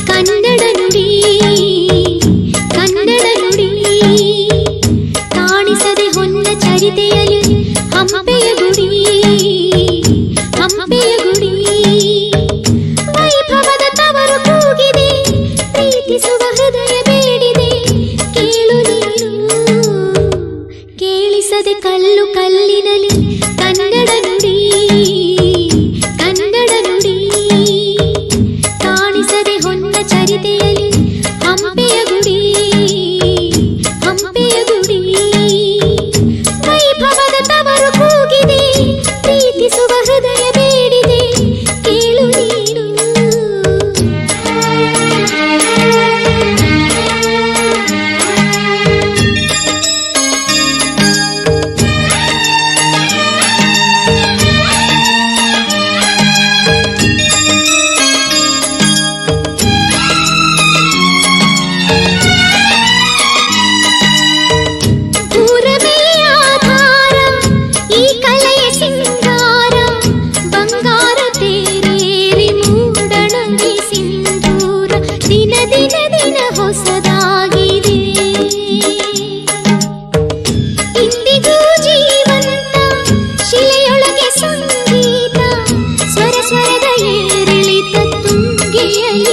ಕನ್ನಡ ನುಡಿ ಕನ್ನಡ ನುಡಿ ಕಾಣಿಸದೆ ಹೊನ್ನ ಚರಿತೆಯಲ್ಲಿ ಹಂಪೆಯ ಗುಡಿ ಹಂಪೆಯ ಗುಡಿ ವೈಭವದ ತವರು ಕೂಗಿದೆ ಪ್ರೀತಿಸುವ ಹೃದಯ ಬೇಡಿದೆ ಕೇಳು ನೀನು ಕೇಳಿಸದೆ ಕಲ್ಲು ಕಲ್ಲಿನಲ್ಲಿ ಕನ್ನಡ ನುಡಿ ಕನ್ನಡ ನುಡಿ ಕಾಣಿಸದೆ ಹೊನ್ನ ಚರಿತೆಯಲ್ಲಿ ಹಂಪೆಯ ಗುಡಿ ಹಂಪೆಯ ಗುಡಿ ವೈಭವದ ತವರು ಕೂಗಿದೆ ಪ್ರೀತಿಸುವ ಹೃದಯ ಬೇಡಿದೆ ಕೇಳು ನೀನು ಹೊಸದಾಗಿದೆ ಇಂದಿಗೂ ಜೀವಂತ ಶಿಲೆಯೊಳಗೆ ಸಂಗೀತ ಸ್ವರ ಸ್ವರದ ಏರಿಳಿತ ತುಂಗೆಯಲ್ಲಿ